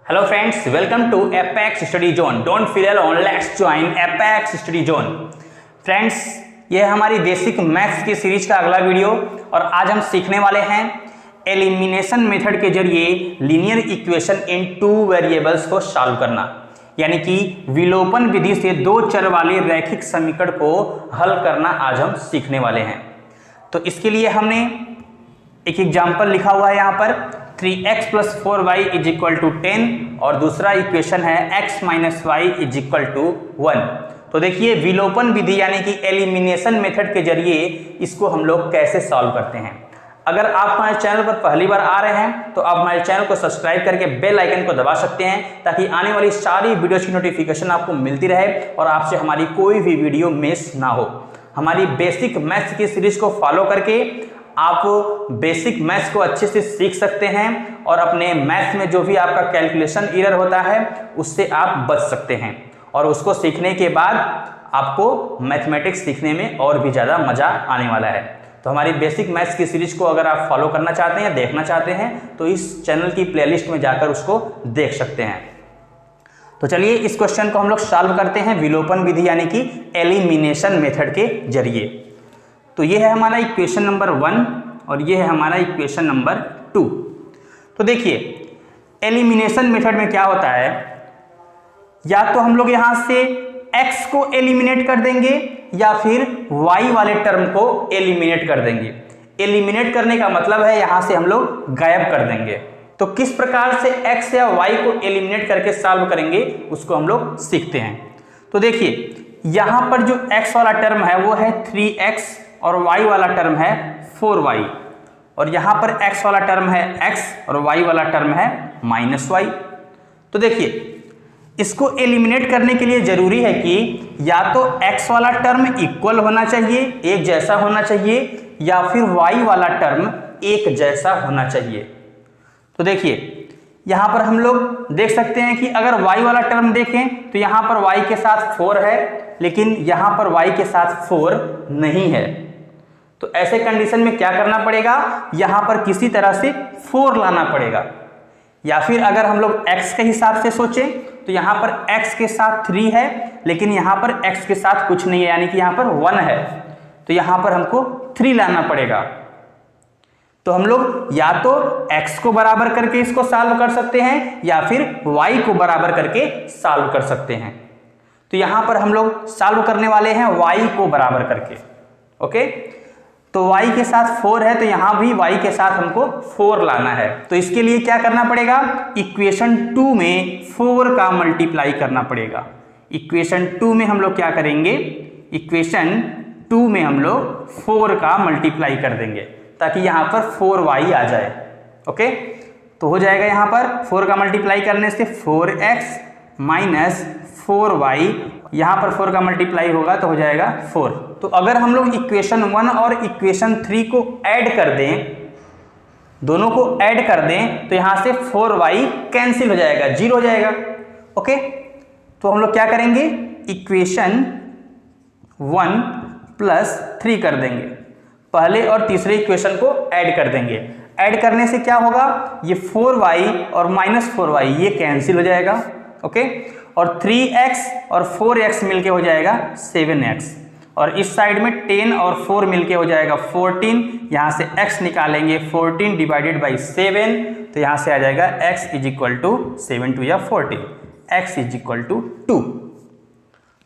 Hello friends, welcome to Apex Study Zone. Don't feel alone, let's join Apex Study Zone. Friends, ये है हमारी basic maths की series का अगला video और आज हम सीखने वाले हैं एलिमिनेशन मेथड के जरिए linear equation in two variables को सॉल्व करना, यानी कि विलोपन विधि से दो चर वाले रैखिक समीकरण को हल करना आज हम सीखने वाले हैं। तो इसके लिए हमने एक एग्जाम्पल लिखा हुआ है यहाँ पर 3x + 4y = 10 और दूसरा इक्वेशन है x - y = 1। तो देखिए विलोपन विधि यानी कि एलिमिनेशन मेथड के जरिए इसको हम लोग कैसे सॉल्व करते हैं। अगर आप हमारे चैनल पर पहली बार आ रहे हैं तो आप हमारे चैनल को सब्सक्राइब करके बेल आइकन को दबा सकते हैं ताकि आने वाली सारी वीडियोस की नोटिफिकेशन आपको मिलती रहे और आपसे हमारी कोई भी वीडियो मिस ना हो। हमारी बेसिक मैथ्स की सीरीज को फॉलो करके आप बेसिक मैथ्स को अच्छे से सीख सकते हैं और अपने मैथ्स में जो भी आपका कैलकुलेशन एरर होता है उससे आप बच सकते हैं और उसको सीखने के बाद आपको मैथमेटिक्स सीखने में और भी ज़्यादा मज़ा आने वाला है। तो हमारी बेसिक मैथ्स की सीरीज को अगर आप फॉलो करना चाहते हैं, देखना चाहते हैं तो इस चैनल की प्लेलिस्ट में जाकर उसको देख सकते हैं। तो चलिए इस क्वेश्चन को हम लोग सॉल्व करते हैं विलोपन विधि यानी कि एलिमिनेशन मेथड के जरिए। तो ये है हमारा इक्वेशन नंबर 1 और ये है हमारा इक्वेशन नंबर 2। तो देखिए एलिमिनेशन मेथड में क्या होता है, या तो हम लोग यहां से x को एलिमिनेट कर देंगे या फिर y वाले टर्म को एलिमिनेट कर देंगे। एलिमिनेट करने का मतलब है यहां से हम लोग गायब कर देंगे। तो किस प्रकार से x या y को एलिमिनेट करके सॉल्व करेंगे उसको हम लोग सीखते हैं। तो देखिए यहां पर जो x वाला टर्म है वो है 3x और y वाला टर्म है 4y और यहां पर x वाला टर्म है x और y वाला टर्म है -y। तो देखिए इसको एलिमिनेट करने के लिए जरूरी है कि या तो x वाला टर्म इक्वल होना चाहिए, एक जैसा होना चाहिए, या फिर y वाला टर्म एक जैसा होना चाहिए। तो देखिए यहां पर हम लोग देख सकते हैं कि अगर y वाला टर्म देखें तो यहां पर y के साथ 4 है लेकिन यहां पर y के साथ 4 नहीं है। तो ऐसे कंडीशन में क्या करना पड़ेगा, यहां पर किसी तरह से 4 लाना पड़ेगा। या फिर अगर हम लोग x के हिसाब से सोचें तो यहां पर x के साथ 3 है लेकिन यहां पर x के साथ कुछ नहीं है, यानी कि यहां पर 1 है। तो यहां पर हमको 3 लाना पड़ेगा। तो हम लोग या तो x को बराबर करके इसको सॉल्व कर सकते हैं या फिर y को बराबर करके सॉल्व कर सकते हैं। तो यहां पर हम लोग सॉल्व करने वाले हैं y को बराबर करके। ओके, तो y के साथ 4 है तो यहां भी y के साथ हमको 4 लाना है। तो इसके लिए क्या करना पड़ेगा, इक्वेशन 2 में 4 का मल्टीप्लाई करना पड़ेगा। इक्वेशन 2 में हम लोग क्या करेंगे, इक्वेशन 2 में हम लोग 4 का मल्टीप्लाई कर देंगे ताकि यहां पर 4y आ जाए। ओके, तो हो जाएगा यहां पर 4 का मल्टीप्लाई करने से 4x - 4y, यहां पर 4 का मल्टीप्लाई होगा तो हो जाएगा 4। तो अगर हम लोग इक्वेशन 1 और इक्वेशन 3 को ऐड कर दें, दोनों को ऐड कर दें तो यहां से 4y कैंसिल हो जाएगा, 0 हो जाएगा। ओके, तो हम लोग क्या करेंगे, इक्वेशन 1 + 3 कर देंगे, पहले और तीसरे इक्वेशन को ऐड कर देंगे। ऐड करने से क्या होगा, ये 4y और -4y ये कैंसिल हो जाएगा। ओके, और 3x और 4x मिलके हो जाएगा 7x और इस साइड में 10 और 4 मिलके हो जाएगा 14। यहां से x निकालेंगे 14 / 7 तो यहां से आ जाएगा x = 7 × 2 या 14, x = 2।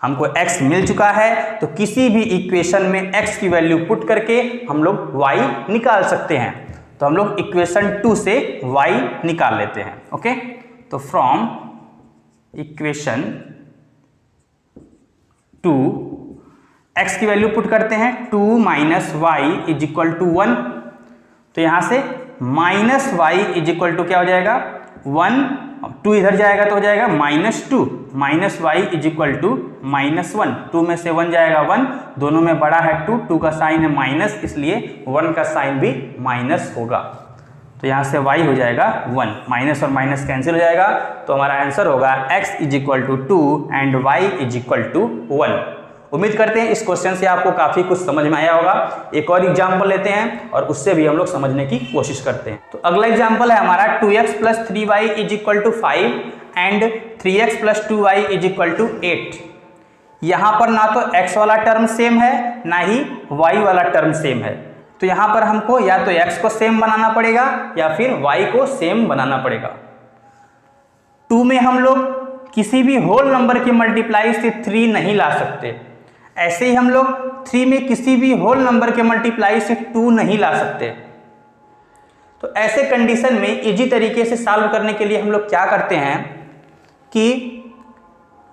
हमको x मिल चुका है तो किसी भी इक्वेशन में x की वैल्यू पुट करके हम लोग y निकाल सकते हैं। तो हम लोग इक्वेशन 2 से y निकाल लेते हैं। ओके, तो फ्रॉम इक्वेशन 2 x की वैल्यू पुट करते हैं 2 - y = 1। तो यहां से -y = क्या हो जाएगा, 1, 2 इधर जाएगा तो हो जाएगा -2, -y = -1, 2 में से 1 जाएगा 1, दोनों में बड़ा है 2, 2 का साइन है माइनस इसलिए 1 का साइन भी माइनस होगा। तो यहाँ से y हो जाएगा 1, माइनस और माइनस कैंसिल हो जाएगा तो हमारा आंसर होगा x = 2 एंड y = 1। उम्मीद करते हैं इस क्वेश्चन से आपको काफ़ी कुछ समझ में आया होगा। एक और एग्जाम्पल लेते हैं और उससे भी हम लोग समझने की कोशिश करते हैं। तो अगला एग्जाम्पल है हमारा 2x + 3y = 5 and 3x + 2y = 8। यहाँ पर ना तो x वाला टर्म सेम है ना ही y वाला टर्म सेम है, तो यहाँ पर हमको या तो x को सेम बनाना पड़ेगा या फिर y को सेम बनाना पड़ेगा। 2 में हम लोग किसी भी होल नंबर के मल्टीप्लाई से 3 नहीं ला सकते, ऐसे ही हम लोग 3 में किसी भी होल नंबर के मल्टीप्लाई से 2 नहीं ला सकते। तो ऐसे कंडीशन में इजी तरीके से सॉल्व करने के लिए हम लोग क्या करते हैं कि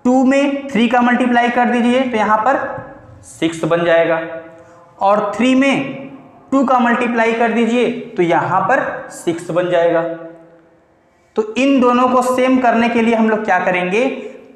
2 में 3 का मल्टीप्लाई कर दीजिए तो यहाँ पर 6 बन जाएगा, और 3 में 2 का मल्टीप्लाई कर दीजिए तो यहाँ पर 6 बन जाएगा। तो इन दोनों को सेम करने के लिए हम लोग क्या करेंगे,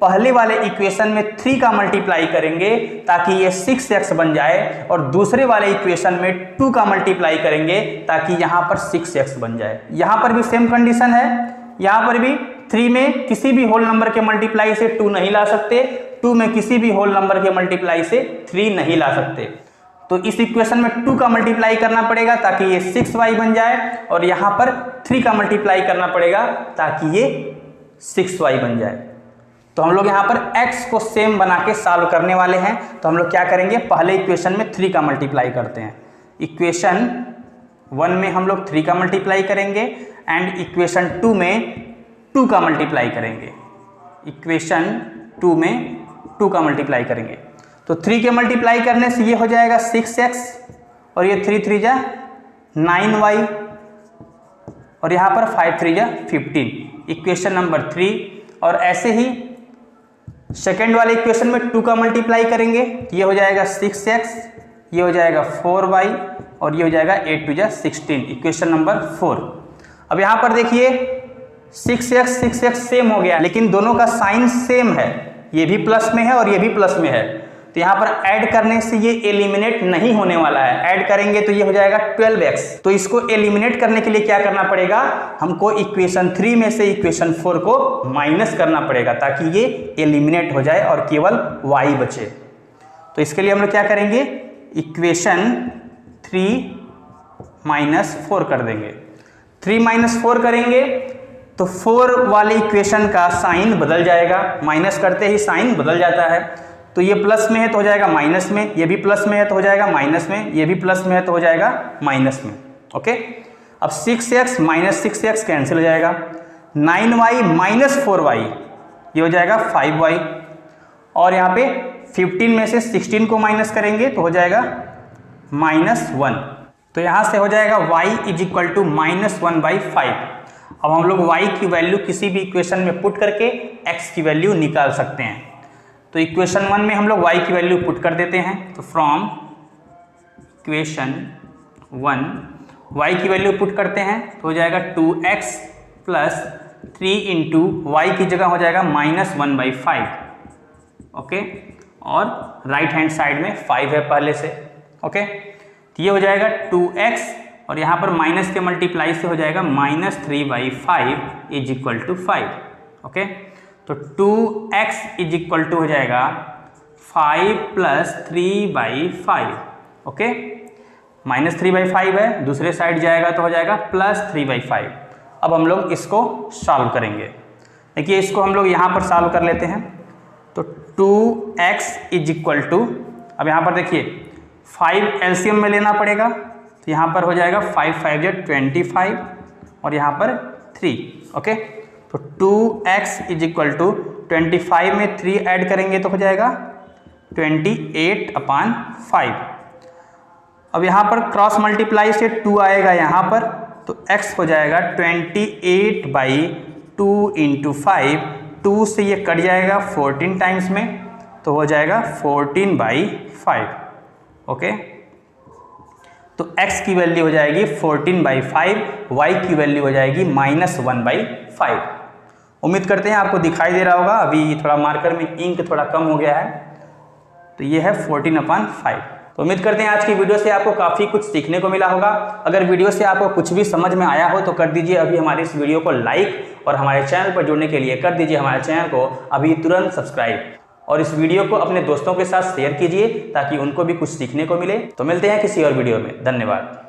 पहले वाले इक्वेशन में 3 का मल्टीप्लाई करेंगे ताकि ये 6x बन जाए, और दूसरे वाले इक्वेशन में 2 का मल्टीप्लाई करेंगे ताकि यहाँ पर 6x बन जाए। यहाँ पर भी सेम कंडीशन है, यहाँ पर भी 3 में किसी भी होल नंबर के मल्टीप्लाई से 2 नहीं ला सकते, 2 में किसी भी होल नंबर के मल्टीप्लाई से 3 नहीं ला सकते। तो इस इक्वेशन में 2 का मल्टीप्लाई करना पड़ेगा ताकि ये 6y बन जाए, और यहाँ पर 3 का मल्टीप्लाई करना पड़ेगा ताकि ये 6y बन जाए। तो हम लोग यहाँ पर x को सेम बना के सॉल्व करने वाले हैं। तो हम लोग क्या करेंगे, पहले इक्वेशन में 3 का मल्टीप्लाई करते हैं। इक्वेशन 1 में हम लोग 3 का मल्टीप्लाई करेंगे एंड इक्वेशन 2 में 2 का मल्टीप्लाई करेंगे। इक्वेशन 2 में 2 का मल्टीप्लाई करेंगे तो 3 के मल्टीप्लाई करने से ये हो जाएगा 6x, और ये 3 3 जा 9y, और यहाँ पर 5 3 जा 15, इक्वेशन नंबर 3। और ऐसे ही सेकेंड वाले इक्वेशन में 2 का मल्टीप्लाई करेंगे तो ये हो जाएगा 6x, ये हो जाएगा 4y, और ये हो जाएगा 8 2 जा 16, इक्वेशन नंबर 4। अब यहाँ पर देखिए 6x सेम हो गया, लेकिन दोनों का साइन सेम है, ये भी प्लस में है और ये भी प्लस में है। तो यहाँ पर ऐड करने से ये एलिमिनेट नहीं होने वाला है, ऐड करेंगे तो ये हो जाएगा 12x। तो इसको एलिमिनेट करने के लिए क्या करना पड़ेगा, हमको इक्वेशन 3 में से इक्वेशन 4 को माइनस करना पड़ेगा ताकि ये एलिमिनेट हो जाए और केवल y बचे। तो इसके लिए हम लोग क्या करेंगे, इक्वेशन 3 - 4 कर देंगे। 3 - 4 करेंगे तो 4 वाले इक्वेशन का साइन बदल जाएगा, माइनस करते ही साइन बदल जाता है। तो ये प्लस में है तो हो जाएगा माइनस में, ये भी प्लस में है तो हो जाएगा माइनस में, ये भी प्लस में है तो हो जाएगा माइनस में। ओके, अब 6x - 6x कैंसिल हो जाएगा, 9y - 4y ये हो जाएगा 5y, और यहाँ पे 15 में से 16 को माइनस करेंगे तो हो जाएगा -1। तो यहाँ से हो जाएगा y = -1/5। अब हम लोग y की वैल्यू किसी भी इक्वेशन में पुट करके x की वैल्यू निकाल सकते हैं। तो इक्वेशन 1 में हम लोग y की वैल्यू पुट कर देते हैं। तो फ्रॉम इक्वेशन 1 y की वैल्यू पुट करते हैं तो हो जाएगा 2x + 3 × y की जगह हो जाएगा -1/5। ओके, और राइट हैंड साइड में 5 है पहले से। ओके, तो ये हो जाएगा 2x, और यहाँ पर माइनस के मल्टीप्लाई से हो जाएगा -3/5 = 5। ओके, तो 2x = हो जाएगा 5 + 3/5। ओके, -3/5 है, दूसरे साइड जाएगा तो हो जाएगा +3/5। अब हम लोग इसको सॉल्व करेंगे। देखिए इसको हम लोग यहाँ पर सॉल्व कर लेते हैं। तो 2x = अब यहाँ पर देखिए 5 एलसीएम में लेना पड़ेगा, तो यहाँ पर हो जाएगा 5 5 जा 25, और यहाँ पर 3। ओके, तो 2x = 25 में 3 ऐड करेंगे तो हो जाएगा 28/5। अब यहाँ पर क्रॉस मल्टीप्लाई से 2 आएगा यहाँ पर, तो x हो जाएगा 28/2 × 5। 2 से ये कट जाएगा 14 टाइम्स में, तो हो जाएगा 14/5। ओके, तो x की वैल्यू हो जाएगी 14/5, y की वैल्यू हो जाएगी -1/5। उम्मीद करते हैं आपको दिखाई दे रहा होगा, अभी थोड़ा मार्कर में इंक थोड़ा कम हो गया है। तो ये है 14/5। तो उम्मीद करते हैं आज की वीडियो से आपको काफ़ी कुछ सीखने को मिला होगा। अगर वीडियो से आपको कुछ भी समझ में आया हो तो कर दीजिए अभी हमारे इस वीडियो को लाइक, और हमारे चैनल पर जुड़ने के लिए कर दीजिए हमारे चैनल को अभी तुरंत सब्सक्राइब। और इस वीडियो को अपने दोस्तों के साथ शेयर कीजिए ताकि उनको भी कुछ सीखने को मिले। तो मिलते हैं किसी और वीडियो में। धन्यवाद।